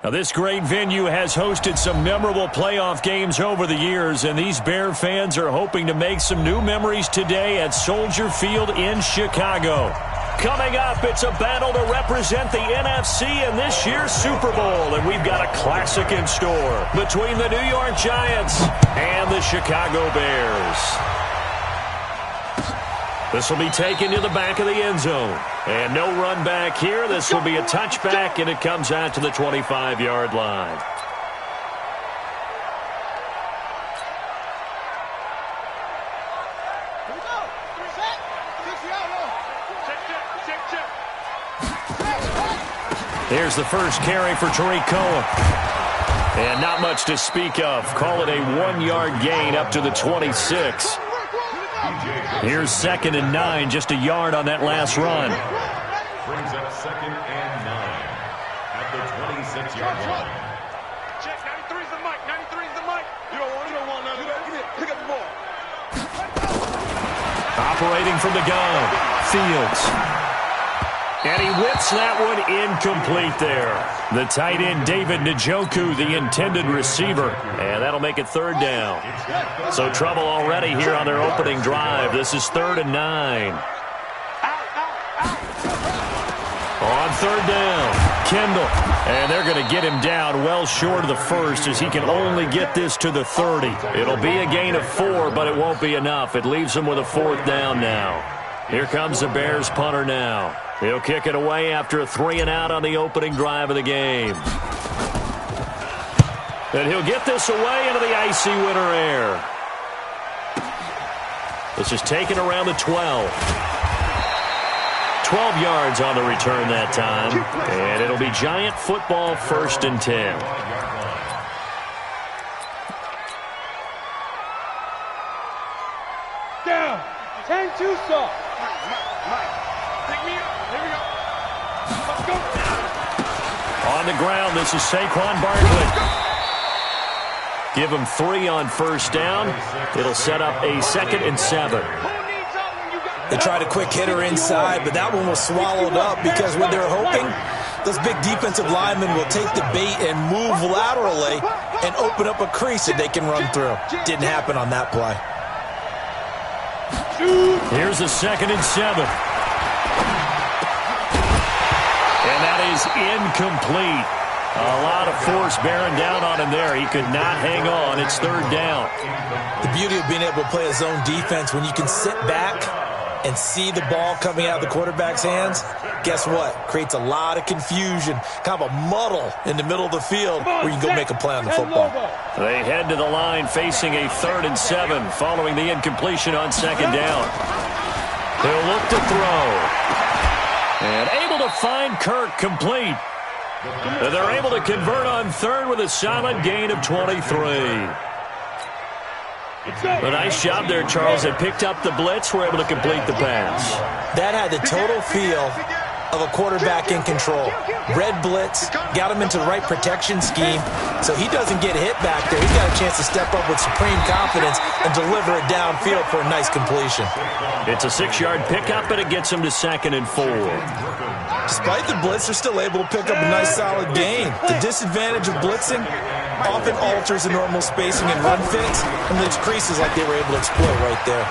Now, this great venue has hosted some memorable playoff games over the years, and these Bear fans are hoping to make some new memories today at Soldier Field in Chicago. Coming up, it's a battle to represent the NFC in this year's Super Bowl, and we've got a classic in store between the New York Giants and the Chicago Bears. This will be taken to the back of the end zone. And no run back here. This will be a touchback, and it comes out to the 25-yard line. Here's the first carry for Tariq Cohen. And not much to speak of. Call it a 1-yard gain up to the 26. Here's 2nd and 9, just a yard on that last run. Brings up 2nd and 9 at the 26-yard line. Check, 93's the mic, 93's the mic. You don't want none of that. Get it, pick up the ball. Operating from the gun, Fields. And he whips that one incomplete there. The tight end, David Njoku, the intended receiver. And that'll make it 3rd down. So trouble already here on their opening drive. This is 3rd and 9. On 3rd down, Kendall. And they're going to get him down well short of the first as he can only get this to the 30. It'll be a gain of 4, but it won't be enough. It leaves him with a 4th down now. Here comes the Bears punter now. He'll kick it away after a 3-and-out on the opening drive of the game. And he'll get this away into the icy winter air. This is taken around the 12. 12 yards on the return that time. And it'll be Giant football, 1st and 10. Down. 10-2 stop. Pick me up. Here we go. Let's go. On the ground, this is Saquon Barkley. Give him 3 on 1st down. It'll set up a 2nd and 7. They tried a quick hitter inside, but that one was swallowed up because what they're hoping, those big defensive linemen will take the bait and move laterally and open up a crease that they can run through. Didn't happen on that play. Here's a 2nd and 7. And that is incomplete. A lot of force bearing down on him there. He could not hang on. It's 3rd down. The beauty of being able to play a zone defense, when you can sit back and see the ball coming out of the quarterback's hands, guess what? Creates a lot of confusion, kind of a muddle in the middle of the field where you can go make a play on the football. They head to the line facing a 3rd and 7 following the incompletion on 2nd down. He'll look to throw. And able to find Kirk complete. And they're able to convert on 3rd with a solid gain of 23. A nice job there, Charles. They picked up the blitz, were able to complete the pass. That had the total feel of a quarterback in control. Red blitz, got him into the right protection scheme, so he doesn't get hit back there. He's got a chance to step up with supreme confidence and deliver it downfield for a nice completion. It's a 6-yard pickup, and it gets him to 2nd and 4. Despite the blitz, they're still able to pick up a nice solid gain. The disadvantage of blitzing often alters the normal spacing and run fits, and leaves creases like they were able to exploit right there.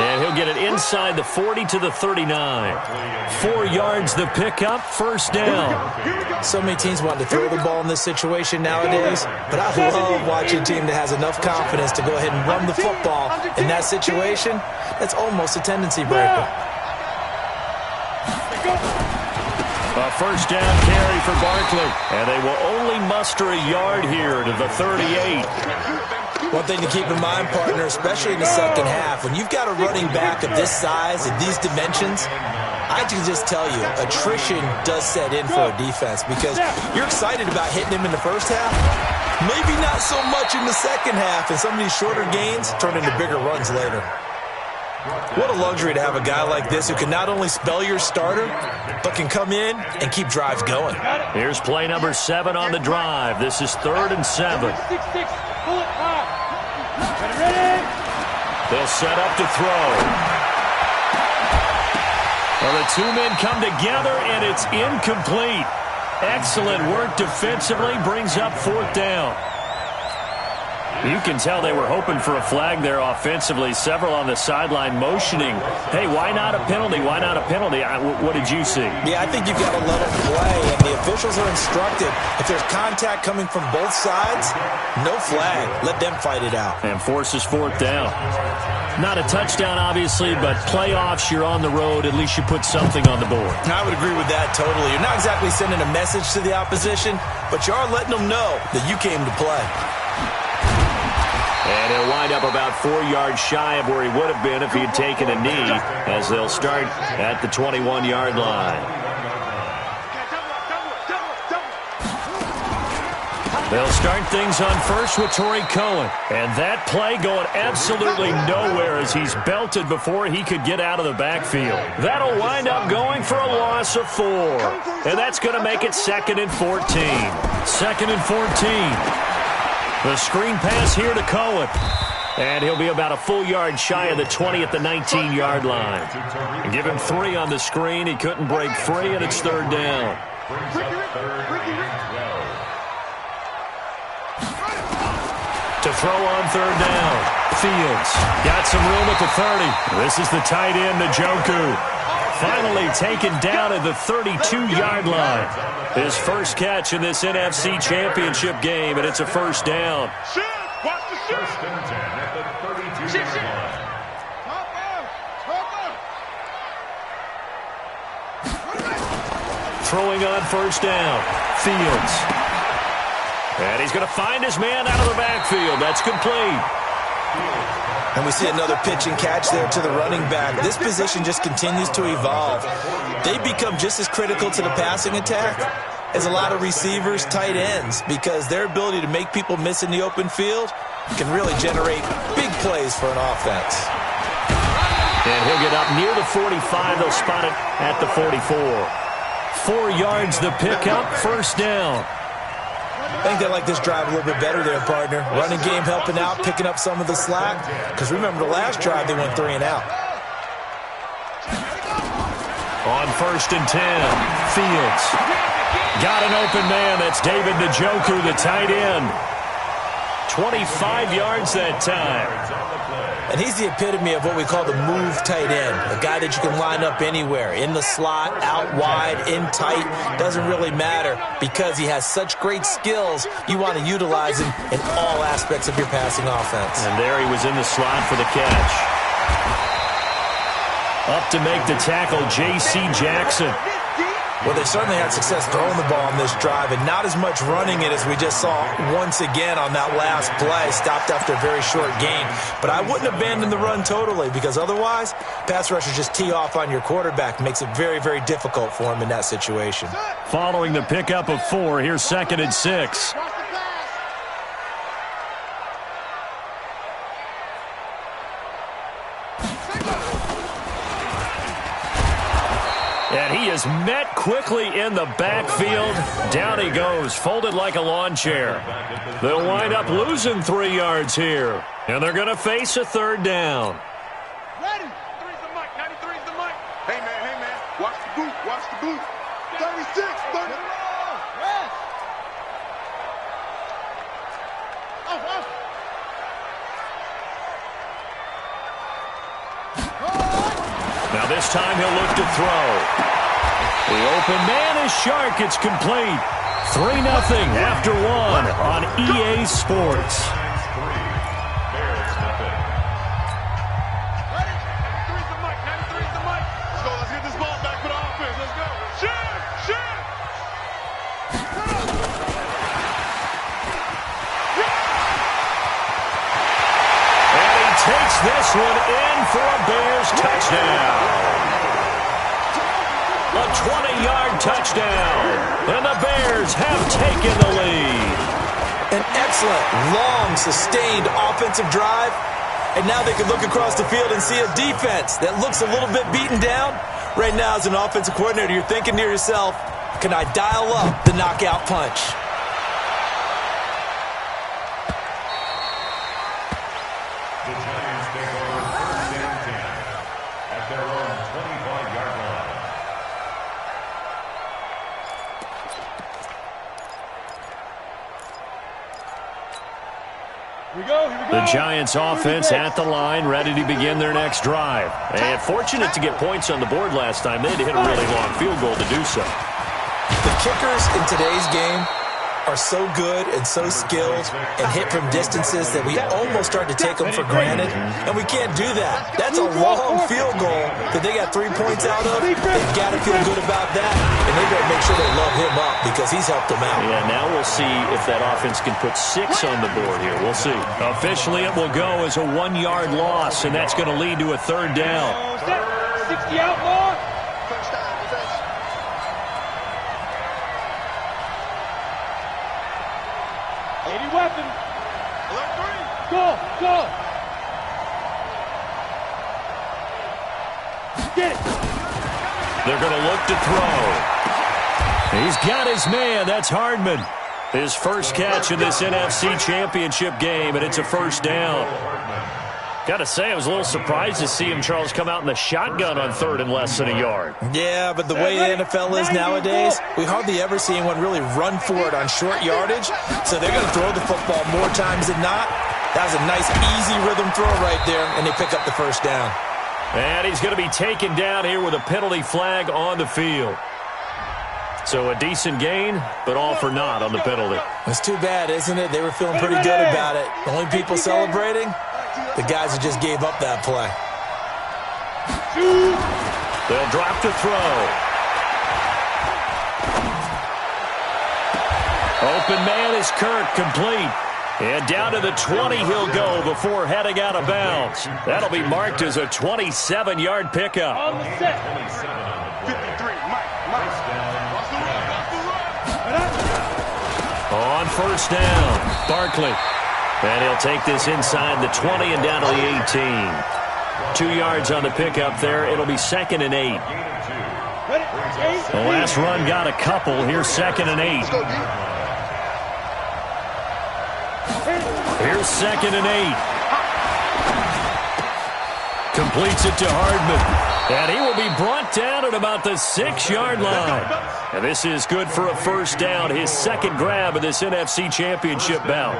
And he'll get it inside the 40 to the 39. 4 yards the pickup, 1st down. So many teams want to throw the ball in this situation nowadays, but I love watching a team that has enough confidence to go ahead and run the football. In that situation, that's almost a tendency breaker. A 1st down carry for Barkley. And they will only muster a yard here to the 38. One thing to keep in mind, partner, especially in the second half, when you've got a running back of this size and these dimensions, I can just tell you, attrition does set in for a defense because you're excited about hitting him in the first half, maybe not so much in the second half, and some of these shorter gains turn into bigger runs later. What a luxury to have a guy like this who can not only spell your starter, but can come in and keep drives going. Here's play number 7 on the drive. This is 3rd and 7. They'll set up to throw. Well, the 2 men come together, and it's incomplete. Excellent work defensively, brings up 4th down. You can tell they were hoping for a flag there offensively. Several on the sideline motioning, hey, why not a penalty? Why not a penalty? What did you see? Yeah, I think you've got to let them play, and the officials are instructed. If there's contact coming from both sides, no flag. Let them fight it out. And forces 4th down. Not a touchdown, obviously, but playoffs, you're on the road. At least you put something on the board. I would agree with that totally. You're not exactly sending a message to the opposition, but you are letting them know that you came to play. And he'll wind up about 4 yards shy of where he would have been if he had taken a knee, as they'll start at the 21-yard line. They'll start things on first with Torrey Cohen. And that play going absolutely nowhere as he's belted before he could get out of the backfield. That'll wind up going for a loss of 4. And that's going to make it 2nd and 14. 2nd and 14. The screen pass here to Cohen. And he'll be about a full yard shy of the 20 at the 19-yard line. And give him 3 on the screen. He couldn't break free, and it's 3rd down. To throw on 3rd down. Fields got some room at the 30. This is the tight end, Njoku. Finally taken down at the 32-yard line. His first catch in this NFC Championship game, and it's a 1st down. Watch the shit. 1st and 10 at the 32-yard line. Throwing on 1st down. Fields. And he's going to find his man out of the backfield. That's complete. And we see another pitch and catch there to the running back. This position just continues to evolve. They become just as critical to the passing attack as a lot of receivers, tight ends, because their ability to make people miss in the open field can really generate big plays for an offense. And he'll get up near the 45. They'll spot it at the 44. 4 yards the pickup, 1st down. I think they like this drive a little bit better there, partner. Running game helping out, picking up some of the slack. Because remember the last drive, they went 3 and out. On 1st and 10, Fields. Got an open man. That's David Njoku, the tight end. 25 yards that time. And he's the epitome of what we call the move tight end. A guy that you can line up anywhere. In the slot, out wide, in tight. Doesn't really matter because he has such great skills. You want to utilize him in all aspects of your passing offense. And there he was in the slot for the catch. Up to make the tackle, J.C. Jackson. Well, they certainly had success throwing the ball on this drive and not as much running it as we just saw once again on that last play. Stopped after a very short gain. But I wouldn't abandon the run totally because otherwise, pass rushers just tee off on your quarterback. Makes it very, very difficult for him in that situation. Following the pickup of 4, here's 2nd and 6. And he is met quickly in the backfield. Down he goes, folded like a lawn chair. They'll wind up losing 3 yards here. And they're going to face a 3rd down. Ready. 93's the mic. 93's the mic. Hey, man. Watch the boot. Watch the boot. 36. 30. Yes. Now this time he'll look to throw. The open man is Shark. It's complete. 3-0 after 1 on EA Sports. Ready? 93's the mic. 93's the mic. Let's go. Let's get this ball back for the offense. Let's go. Shift. And he takes this one in for a Bears touchdown. A 20-yard touchdown. And the Bears have taken the lead. An excellent, long, sustained offensive drive. And now they can look across the field and see a defense that looks a little bit beaten down. Right now, as an offensive coordinator, you're thinking to yourself, can I dial up the knockout punch? The Giants take over 1st and 10 at their own 25-yard line. The Giants offense at the line, ready to begin their next drive. And fortunate to get points on the board last time. They had to hit a really long field goal to do so. The kickers in today's game are so good and so skilled and hit from distances that we almost start to take them for granted, and we can't do that. That's a long field goal that they got 3 points out of. They've got to feel good about that, and they better make sure they love him up because he's helped them out. Yeah, now we'll see if that offense can put 6 on the board here. We'll see. Officially, it will go as a 1-yard loss, and that's going to lead to a 3rd down. 60 out more. Weapon. Go, go. Get it. They're going to look to throw. He's got his man. That's Hardman. His first catch in this NFC Championship game, and it's a 1st down. Got to say, I was a little surprised to see him, Charles, come out in the shotgun on 3rd and less than a yard. Yeah, but the way the NFL is nowadays, we hardly ever see anyone really run for it on short yardage. So they're going to throw the football more times than not. That was a nice, easy rhythm throw right there, and they pick up the 1st down. And he's going to be taken down here with a penalty flag on the field. So a decent gain, but all for naught on the penalty. It's too bad, isn't it? They were feeling pretty good about it. The only people celebrating, the guys who just gave up that play. They'll drop to throw. Open man is Kirk, complete. And down to the 20 he'll go before heading out of bounds. That'll be marked as a 27-yard pickup. On the set. 53, Mike. On 1st down, Barkley. And he'll take this inside the 20 and down to the 18. 2 yards on the pickup there. It'll be 2nd and 8. The last run got a couple. Here's 2nd and 8. Here's 2nd and 8. Completes it to Hardman. And he will be brought down at about the 6-yard line. And this is good for a 1st down. His 2nd grab of this NFC Championship bout.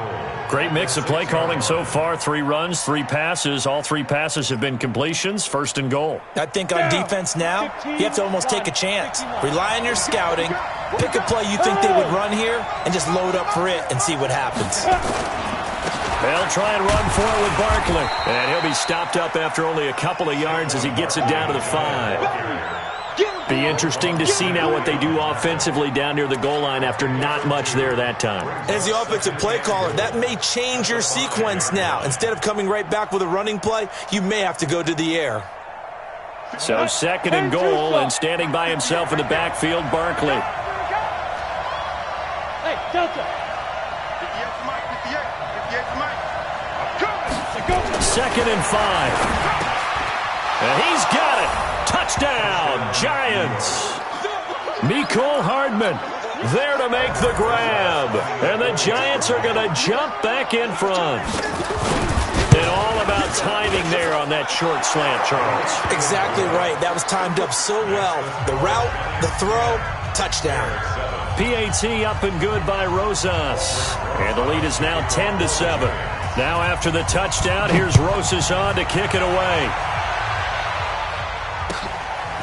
Great mix of play calling so far. 3 runs, 3 passes. All 3 passes have been completions. 1st and goal. I think on defense now, you have to almost take a chance. Rely on your scouting. Pick a play you think they would run here and just load up for it and see what happens. They'll try and run for it with Barkley. And he'll be stopped up after only a couple of yards as he gets it down to the 5. Be interesting to see now what they do offensively down near the goal line after not much there that time. As the offensive play caller, that may change your sequence now. Instead of coming right back with a running play, you may have to go to the air. So 2nd and goal, and standing by himself in the backfield, Barkley. Hey, Delta. 2nd and 5. And he's got it. Touchdown, Giants. Mecole Hardman there to make the grab. And the Giants are going to jump back in front. And all about timing there on that short slant, Charles. Exactly right. That was timed up so well. The route, the throw, touchdown. PAT up and good by Rosas. And the lead is now 10-7. Now after the touchdown, here's Rosas on to kick it away.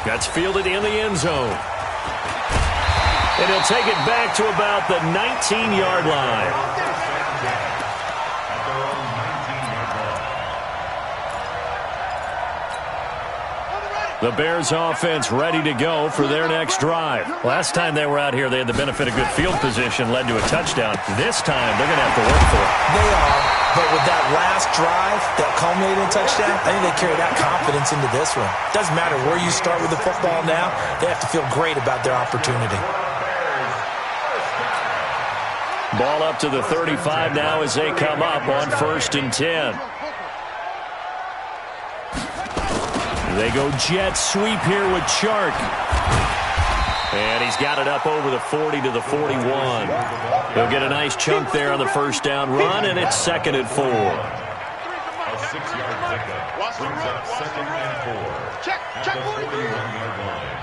That's fielded in the end zone. And he'll take it back to about the 19-yard line. The Bears offense ready to go for their next drive. Last time they were out here, they had the benefit of good field position, led to a touchdown. This time, they're going to have to work for it. They are, but with that last drive that culminated in a touchdown, I think they carry that confidence into this one. Doesn't matter where you start with the football now, they have to feel great about their opportunity. Ball up to the 35 now as they come up on 1st and 10. They go jet sweep here with Chark. And he's got it up over the 40 to the 41. He'll get a nice chunk there on the first down run, and it's 2nd and 4. A 6-yard pickup brings up 2nd and 4. Check, At the 41-yard line.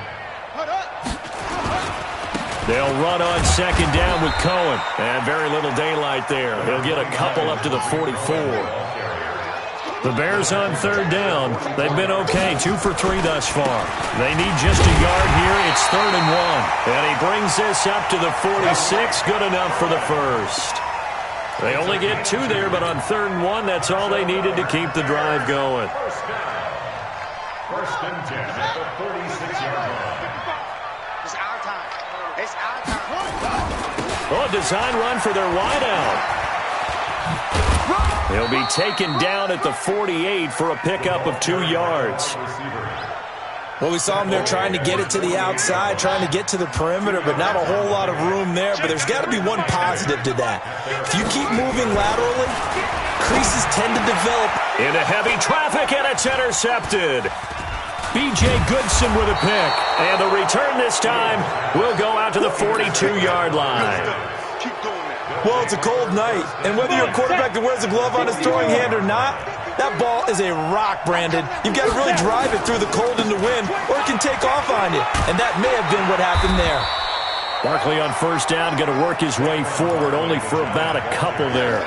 They'll run on second down with Cohen. And very little daylight there. He'll get a couple up to the 44. The Bears on third down. They've been okay, 2 for 3 thus far. They need just a yard here. It's 3rd and 1. And he brings this up to the 46. Good enough for the first. They only get 2 there, but on 3rd and 1, that's all they needed to keep the drive going. First and 10 at the 46-yard line. It's our time. It's our time. Oh, a design run for their wideout. He'll be taken down at the 48 for a pickup of 2 yards. Well, we saw him there trying to get it to the outside, trying to get to the perimeter, but not a whole lot of room there. But there's got to be one positive to that. If you keep moving laterally, creases tend to develop. Into heavy traffic, and it's intercepted. B.J. Goodson with a pick. And the return this time will go out to the 42-yard line. Keep doing that. Well, it's a cold night, and whether you're a quarterback that wears a glove on his throwing hand or not, that ball is a rock, Brandon. You've got to really drive it through the cold and the wind, or it can take off on you. And that may have been what happened there. Barkley on first down, going to work his way forward, only for about a couple there.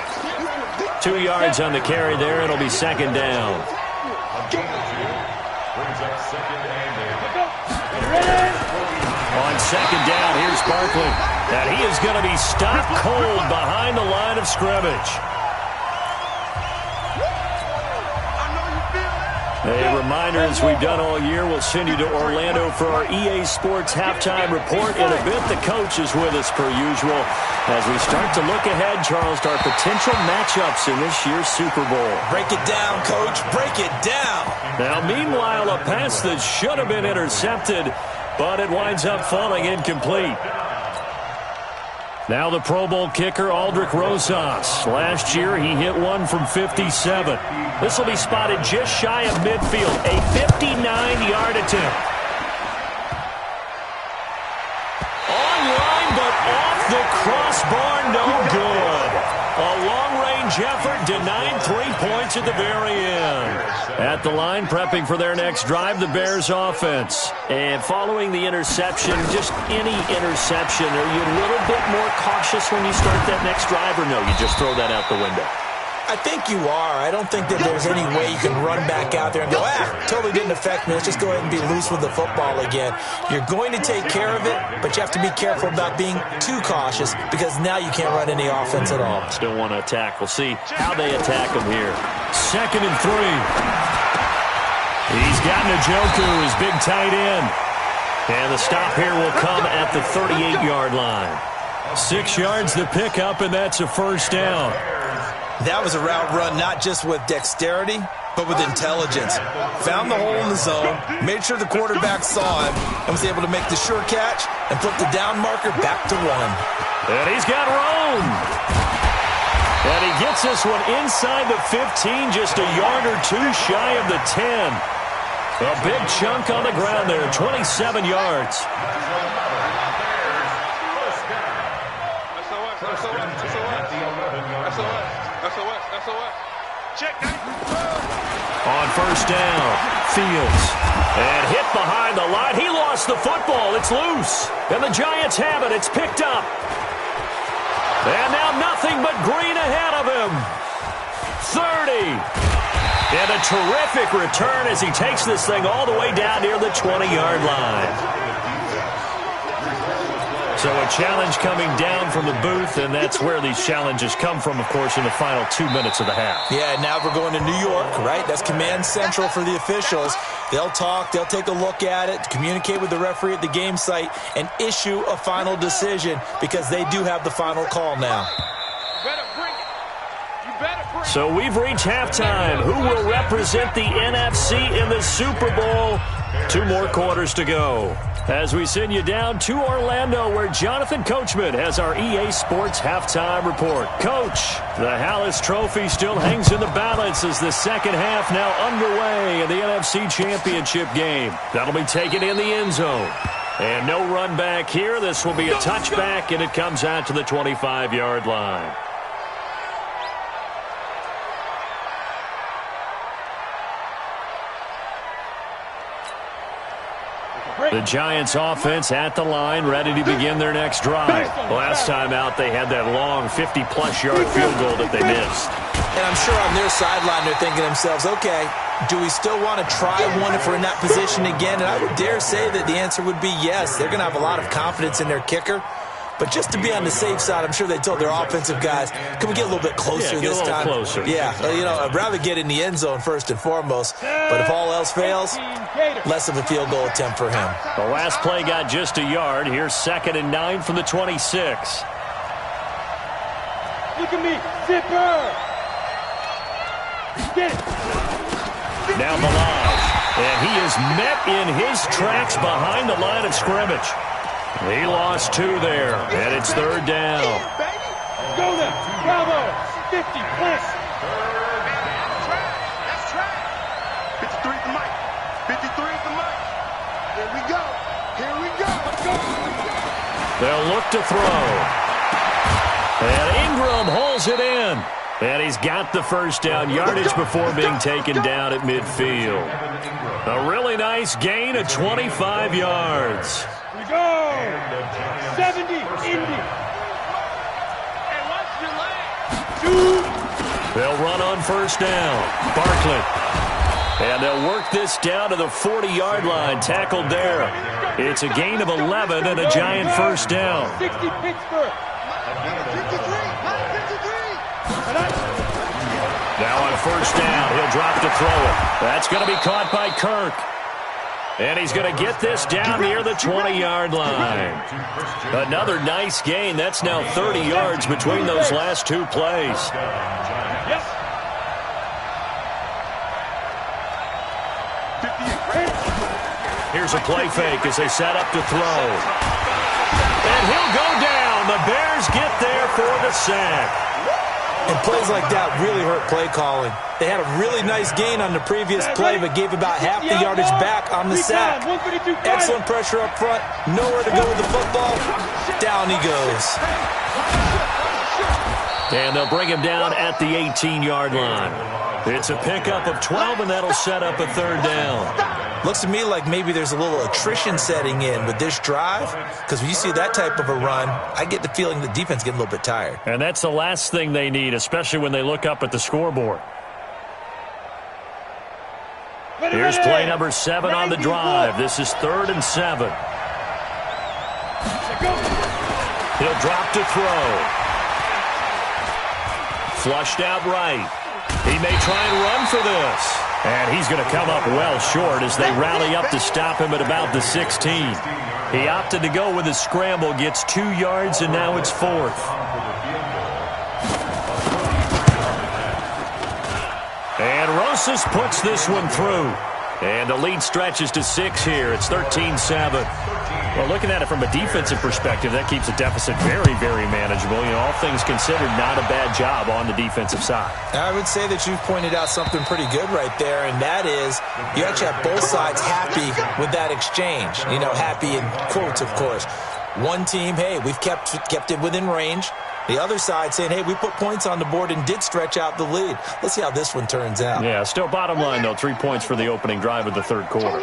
2 yards on the carry there. It'll be second down. On second down, here's Barkley. And he is going to be stopped cold behind the line of scrimmage. A reminder, as we've done all year, we'll send you to Orlando for our EA Sports halftime report. In a bit, the coach is with us per usual as we start to look ahead, Charles, to our potential matchups in this year's Super Bowl. Break it down, Coach. Break it down. Now, meanwhile, a pass that should have been intercepted, but it winds up falling incomplete. Now the Pro Bowl kicker, Aldrich Rosas. Last year, he hit one from 57. This will be spotted just shy of midfield. A 59-yard attempt. Online, but off the crossbar, no good. A long-range effort denied 3 points at the very end. At the line, prepping for their next drive, the Bears offense. And following the interception, just any interception, are you a little bit more cautious when you start that next drive, or no, you just throw that out the window? I think you are. I don't think that there's any way you can run back out there and go, totally didn't affect me. Let's just go ahead and be loose with the football again. You're going to take care of it, but you have to be careful about being too cautious because now you can't run any offense at all. Still want to attack. We'll see how they attack him here. 2nd and 3. He's got Njoku, his big tight end. And the stop here will come at the 38-yard line. 6 yards the pickup, and that's a first down. That was a route run not just with dexterity, but with intelligence. Found the hole in the zone, made sure the quarterback saw him, and was able to make the sure catch and put the down marker back to 1. And he's got room. And he gets this one inside the 15, just a yard or 2 shy of the 10. A big chunk on the ground there, 27 yards. On first down, Fields. And hit behind the line. He lost the football. It's loose. And the Giants have it. It's picked up. And now nothing but green ahead of him. 30. And a terrific return as he takes this thing all the way down near the 20-yard line. So a challenge coming down from the booth, and that's where these challenges come from, of course, in the final 2 minutes of the half. Yeah, now we're going to New York, right? That's command central for the officials. They'll talk, they'll take a look at it, communicate with the referee at the game site, and issue a final decision because they do have the final call now. So we've reached halftime. Who will represent the NFC in the Super Bowl? 2 more quarters to go. As we send you down to Orlando, where Jonathan Coachman has our EA Sports halftime report. Coach, the Hallis Trophy still hangs in the balance as the second half now underway in the NFC Championship game. That'll be taken in the end zone. And no run back here. This will be a touchback, and it comes out to the 25-yard line. The Giants offense at the line, ready to begin their next drive. Last time out, they had that long 50-plus yard field goal that they missed. And I'm sure on their sideline they're thinking to themselves, okay, do we still want to try one if we're in that position again? And I would dare say that the answer would be yes. They're going to have a lot of confidence in their kicker. But just to be on the safe side, I'm sure they told their offensive guys, can we get a little bit closer this time? Closer. Yeah, I'd rather get in the end zone first and foremost. But if all else fails, less of a field goal attempt for him. The last play got just a yard. Here's 2nd and 9 from the 26. Look at me, zipper! Get it! Down the line. And he is met in his tracks behind the line of scrimmage. He lost 2 there, and it's 3rd down. Go now, bravo, 50 plus. That's track. 53 is the mic. 53 is the mic. Here we go. Here we go. Let's go. They'll look to throw. And Ingram hauls it in. And he's got the first down yardage before being taken down at midfield. A really nice gain of 25 yards. Go! 70, Indy. Hey, watch your leg. They'll run on first down. Barkley. And they'll work this down to the 40-yard line. Tackled there. It's a gain of 11 and a Giant first down. 60, Pittsburgh. 53. Now on first down, he'll drop to throw it. That's going to be caught by Kirk. And he's going to get this down near the 20-yard line. Another nice gain. That's now 30 yards between those last 2 plays. Yes. Here's a play fake as they set up to throw. And he'll go down. The Bears get there for the sack. And plays like that really hurt play calling. They had a really nice gain on the previous play, but gave about half the yardage back on the sack. Excellent pressure up front. Nowhere to go with the football. Down he goes. And they'll bring him down at the 18-yard line. It's a pickup of 12, and that'll set up a 3rd down. Looks to me like maybe there's a little attrition setting in with this drive, because when you see that type of a run, I get the feeling the defense getting a little bit tired. And that's the last thing they need, especially when they look up at the scoreboard. Here's play number 7 on the drive. This is 3rd and 7. He'll drop to throw. Flushed out right. He may try and run for this. And he's going to come up well short as they rally up to stop him at about the 16. He opted to go with a scramble, gets 2 yards, and now it's 4th. And Rosas puts this one through. And the lead stretches to 6 here. It's 13-7. Well, looking at it from a defensive perspective, that keeps the deficit very, very manageable. All things considered, not a bad job on the defensive side. I would say that you've pointed out something pretty good right there, and that is you actually have both sides happy with that exchange. Happy in quotes, of course. One team, hey, we've kept it within range. The other side saying, hey, we put points on the board and did stretch out the lead. Let's see how this one turns out. Yeah, still bottom line, though, 3 points for the opening drive of the 3rd quarter.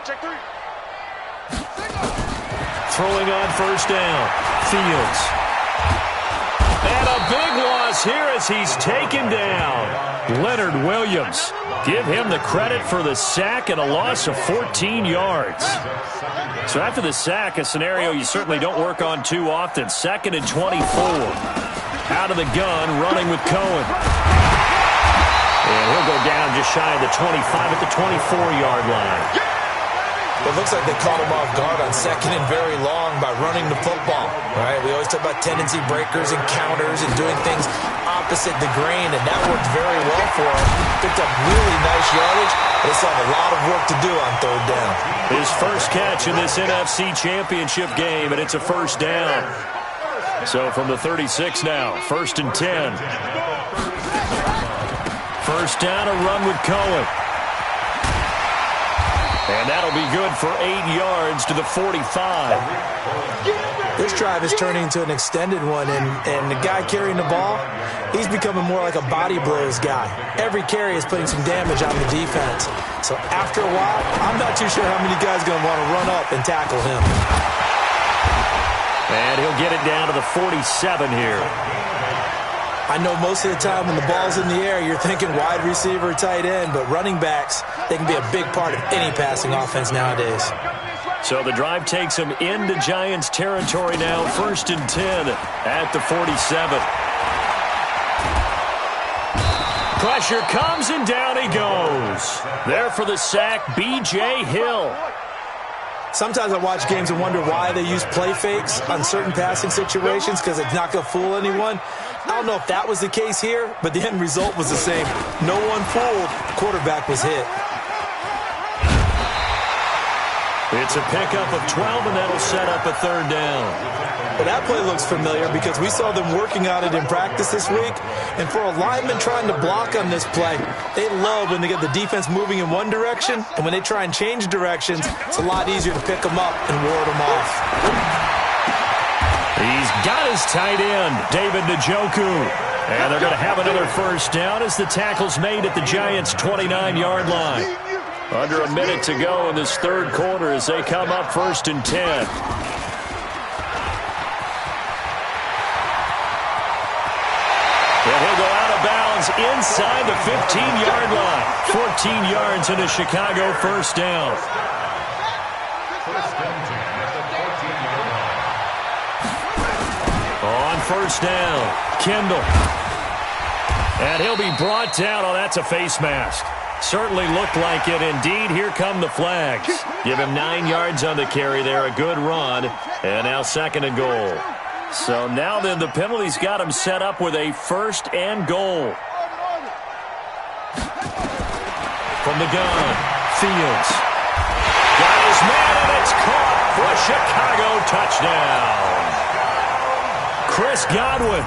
Check three. Throwing on first down. Fields. And a big loss here as he's taken down. Leonard Williams. Give him the credit for the sack and a loss of 14 yards. So after the sack, a scenario you certainly don't work on too often. 2nd and 24. Out of the gun, running with Cohen. And he'll go down just shy of the 25 at the 24-yard line. It looks like they caught him off guard on 2nd and very long by running the football. Right? We always talk about tendency breakers and counters and doing things opposite the grain, and that worked very well for him. Picked up really nice yardage, but they still have a lot of work to do on 3rd down. His first catch in this NFC Championship game, and it's a first down. So from the 36 now, 1st and 10. First down, a run with Cohen. And that'll be good for 8 yards to the 45. This drive is turning into an extended one, and the guy carrying the ball, he's becoming more like a body blows guy. Every carry is putting some damage on the defense. So after a while, I'm not too sure how many guys are going to want to run up and tackle him. And he'll get it down to the 47 here. I know most of the time when the ball's in the air, you're thinking wide receiver, tight end, but running backs, they can be a big part of any passing offense nowadays. So the drive takes him into Giants territory now, 1st and 10 at the 47. Pressure comes, and down he goes. There for the sack, B.J. Hill. Sometimes I watch games and wonder why they use play fakes on certain passing situations, because it's not going to fool anyone. I don't know if that was the case here, but the end result was the same. No one fooled. The quarterback was hit. It's a pickup of 12, and that'll set up a 3rd down. Well, that play looks familiar because we saw them working on it in practice this week. And for a lineman trying to block on this play, they love when they get the defense moving in one direction. And when they try and change directions, it's a lot easier to pick them up and ward them off. He's got his tight end, David Njoku. And they're going to have another 1st down as the tackle's made at the Giants' 29-yard line. Under a minute to go in this 3rd quarter as they come up 1st and 10. And he'll go out of bounds inside the 15-yard line. 14 yards into Chicago, 1st down. On 1st down, Kendall. And he'll be brought down. Oh, that's a face mask. Certainly looked like it. Indeed, here come the flags. Give him 9 yards on the carry there. A good run. And now 2nd and goal. So now then the penalty's got him set up with a 1st and goal. From the gun, Fields. Got his man, and it's caught for a Chicago touchdown. Chris Godwin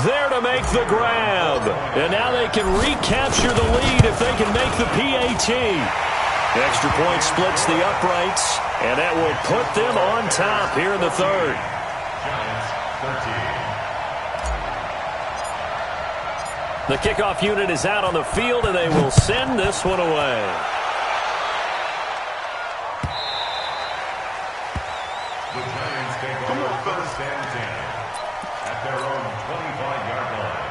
there to make the grab. And now they can recapture the lead if they can make the PAT. Extra point splits the uprights, and that will put them on top here in the 3rd. The kickoff unit is out on the field, and they will send this one away. The Giants take over 1st and 10 at their own 25-yard line.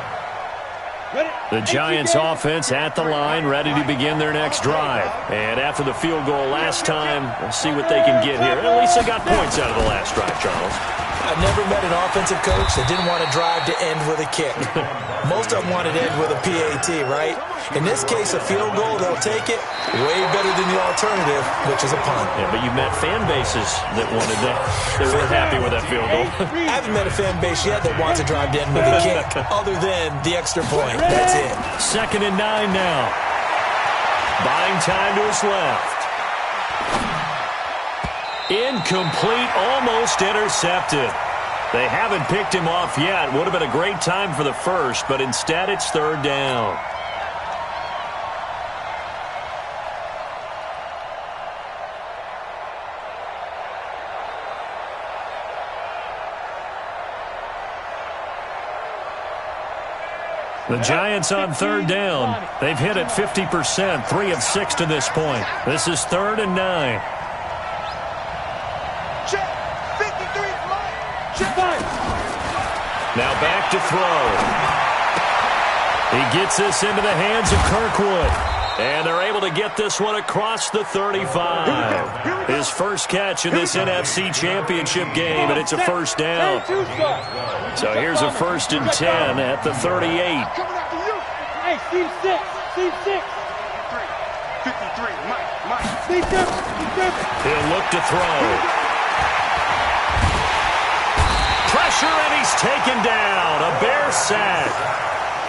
The Giants offense at the line, ready to begin their next drive. And after the field goal last time, we'll see what they can get here. At least they got points out of the last drive, Charles. I've never met an offensive coach that didn't want to drive to end with a kick. Most of them wanted to end with a PAT, right? In this case, a field goal, they'll take it way better than the alternative, which is a punt. Yeah, but you've met fan bases that wanted that. They weren't happy with that field goal. I haven't met a fan base yet that wants to drive to end with a kick, other than the extra point. That's it. 2nd and 9 now. Buying time to his left. Incomplete, almost intercepted. They haven't picked him off yet. Would have been a great time for the 1st, but instead it's 3rd down. The Giants on 3rd down. They've hit it 50%, 3 of 6 to this point. This is 3rd and 9. Now back to throw. He gets this into the hands of Kirkwood. And they're able to get this one across the 35. His first catch in this NFC Championship game, and it's a 1st down. So here's a 1st and 10 at the 38. Hey, Steve 6. Steve 6. 53, Mike. Steve 7. He'll look to throw. Pressure, and he's taken down. A Bear sack.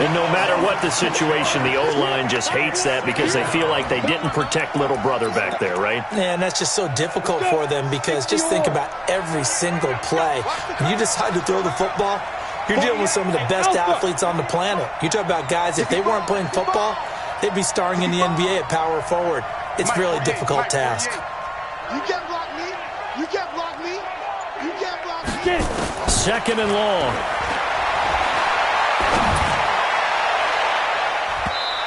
And no matter what the situation, the O-line just hates that because they feel like they didn't protect little brother back there, right? Man, that's just so difficult for them because just think about every single play. When you decide to throw the football, you're dealing with some of the best athletes on the planet. You talk about guys, if they weren't playing football, they'd be starring in the NBA at power forward. It's a really difficult task. You can't block me. You can't block me. You can't block me. Second and long.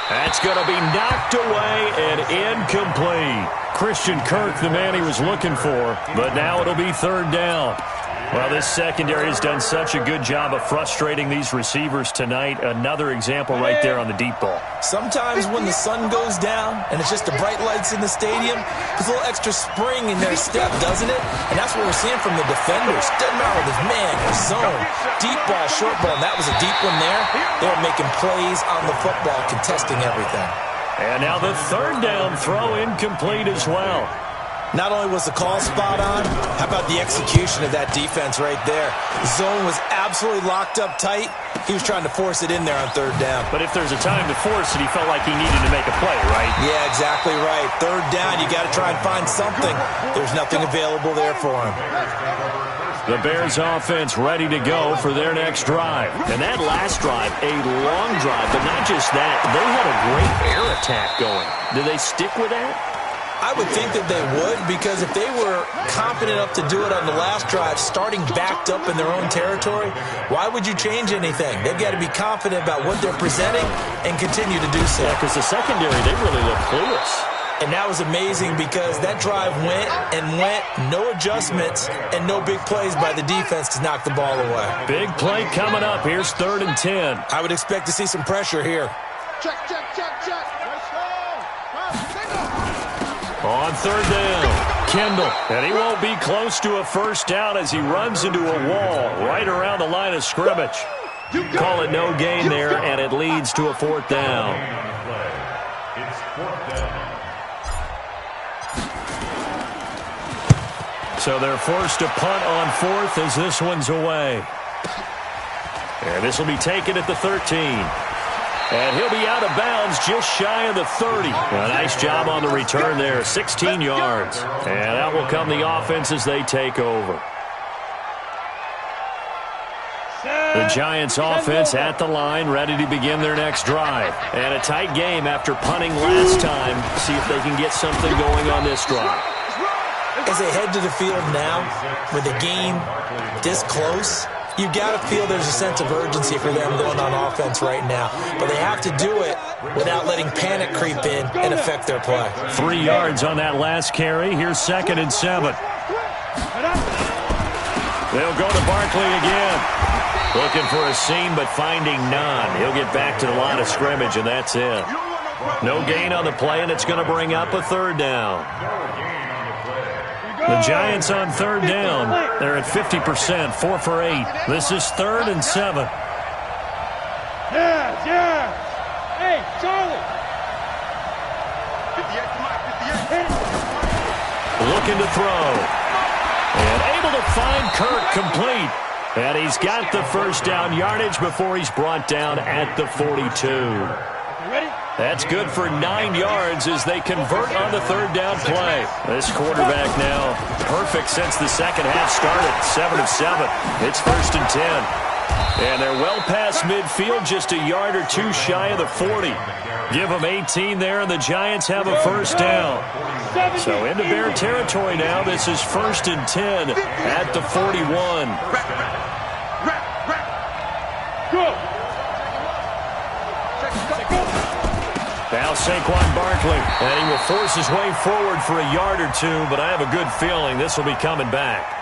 That's going to be knocked away and incomplete. Christian Kirk, the man he was looking for, but now it'll be third down. Well, this secondary has done such a good job of frustrating these receivers tonight. Another example right there on the deep ball. Sometimes when the sun goes down and it's just the bright lights in the stadium, there's a little extra spring in their step, doesn't it? And that's what we're seeing from the defenders. Doesn't matter if it's man or zone, deep ball, short ball, and that was a deep one there. They were making plays on the football, contesting everything. And now the third down throw incomplete as well. Not only was the call spot on, how about the execution of that defense right there? The zone was absolutely locked up tight. He was trying to force it in there on third down. But if there's a time to force it, he felt like he needed to make a play, right? Yeah, exactly right. Third down, you got to try and find something. There's nothing available there for him. The Bears offense ready to go for their next drive. And that last drive, a long drive, but not just that. They had a great air attack going. Did they stick with that? I would think that they would, because if they were confident enough to do it on the last drive, starting backed up in their own territory, why would you change anything? They've got to be confident about what they're presenting and continue to do so. Yeah, because the secondary, they really look clueless. And that was amazing because that drive went and went, no adjustments, and no big plays by the defense to knock the ball away. Big play coming up. Here's 3rd and 10. I would expect to see some pressure here. Check, check, check, check. On 3rd down, Kendall. And he won't be close to a first down as he runs into a wall right around the line of scrimmage. Call it no gain there, and it leads to a 4th down. It's 4th down. So they're forced to punt on 4th as this one's away. And this will be taken at the 13. And he'll be out of bounds just shy of the 30. A nice job on the return there, 16 yards. And out will come the offense as they take over. The Giants offense at the line, ready to begin their next drive. And a tight game after punting last time. See if they can get something going on this drive. As they head to the field now, with the game this close, you've got to feel there's a sense of urgency for them going on offense right now. But they have to do it without letting panic creep in and affect their play. 3 yards on that last carry. Here's 2nd and 7. They'll go to Barkley again. Looking for a seam, but finding none. He'll get back to the line of scrimmage, and that's it. No gain on the play, and it's going to bring up a 3rd down. The Giants on 3rd down. They're at 50%, 4 for 8. This is 3rd and 7. Yeah, yeah. Hey, Charlie. 58. Looking to throw. And able to find Kirk complete. And he's got the first down yardage before he's brought down at the 42. Ready? That's good for 9 yards as they convert on the 3rd down play. This quarterback now perfect since the second half started. 7 of 7. It's 1st and 10. And they're well past midfield, just a yard or two shy of the 40. Give them 18 there, and the Giants have a first down. So into Bear territory now. This is 1st and 10 at the 41. Go. Now Saquon Barkley, and he will force his way forward for a yard or two, but I have a good feeling this will be coming back.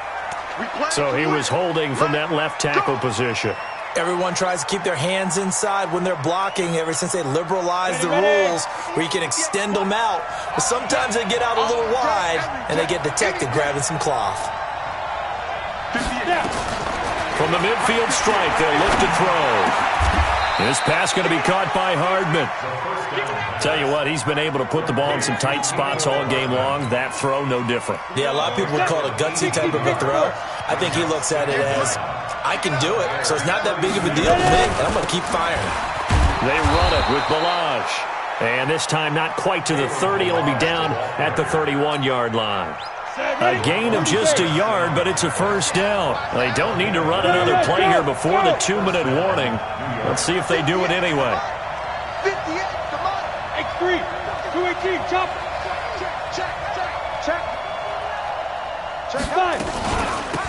So he was holding from that left tackle position. Everyone tries to keep their hands inside when they're blocking ever since they liberalized the rules where you can extend them out. But sometimes they get out a little wide, and they get detected grabbing some cloth. From the midfield stripe, they'll look to throw. This pass going to be caught by Hardman. Tell you what, he's been able to put the ball in some tight spots all game long. That throw, no different. Yeah, a lot of people would call it a gutsy type of a throw. I think he looks at it as, I can do it, so it's not that big of a deal to me, and I'm going to keep firing. They run it with Balaj. And this time not quite to the 30. It'll be down at the 31-yard line. A gain of just a yard, but it's a first down. They don't need to run another play here before the 2-minute warning. Let's see if they do it anyway. 58, come on. X3, 218, chop. Check, check, check, check.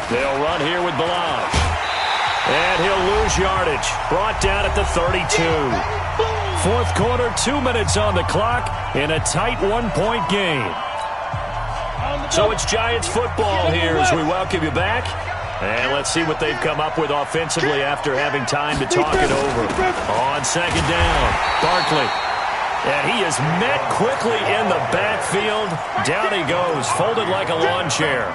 They'll run here with Balaj. And he'll lose yardage. Brought down at the 32. Fourth quarter, 2 minutes on the clock in a tight one-point game. So it's Giants football here as we welcome you back. And let's see what they've come up with offensively after having time to talk it over. On second down, Barkley. And he is met quickly in the backfield. Down he goes, folded like a lawn chair.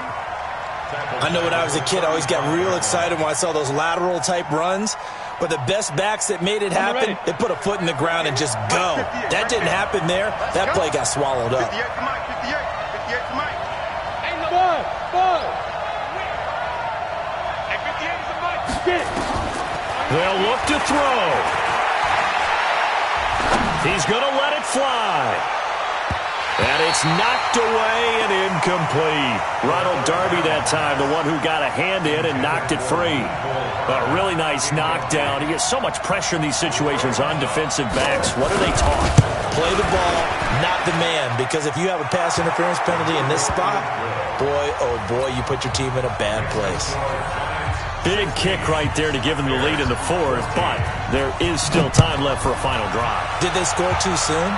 I know when I was a kid, I always got real excited when I saw those lateral-type runs. But the best backs that made it happen, they put a foot in the ground and just go. That didn't happen there. That play got swallowed up. They'll look to throw. He's going to let it fly. And it's knocked away and incomplete. Ronald Darby that time, the one who got a hand in and knocked it free. A really nice knockdown. He gets so much pressure in these situations on defensive backs. What are they taught? Play the ball, not the man. Because if you have a pass interference penalty in this spot, boy, oh boy, you put your team in a bad place. Big kick right there to give them the lead in the fourth, but there is still time left for a final drive. Did they score too soon?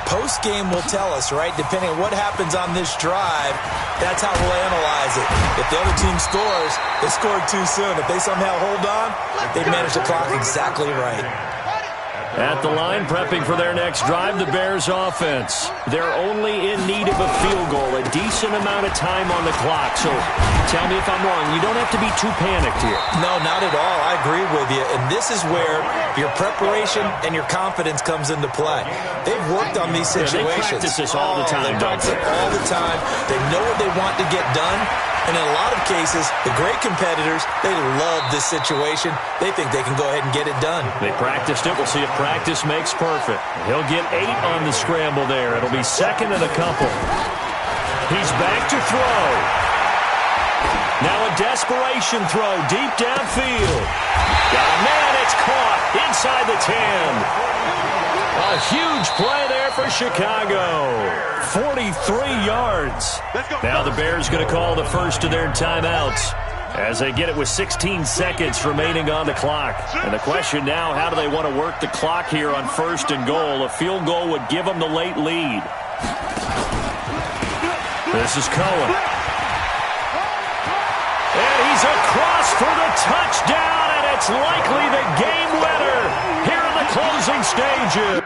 Post-game will tell us, right? Depending on what happens on this drive, that's how we'll analyze it. If the other team scores, they scored too soon. If they somehow hold on, they manage the clock exactly right. At the line, prepping for their next drive, the Bears offense. They're only in need of a field goal, a decent amount of time on the clock. So tell me if I'm wrong. You don't have to be too panicked here. No, not at all. I agree with you. And this is where your preparation and your confidence comes into play. They've worked on these situations. They practice this all the time. They practice it all the time. They know what they want to get done. And in a lot of cases, the great competitors, they love this situation. They think they can go ahead and get it done. They practiced it. We'll see if practice makes perfect. He'll get 8 on the scramble there. It'll be second and a couple. He's back to throw. Now a desperation throw deep downfield. Got a man. It's caught inside the 10. A huge play there for Chicago. 43 yards. Now the Bears going to call the first of their timeouts as they get it with 16 seconds remaining on the clock. And the question now, how do they want to work the clock here on first and goal? A field goal would give them the late lead. This is Cohen. And he's across for the touchdown, and it's likely the game winner here in the closing stages.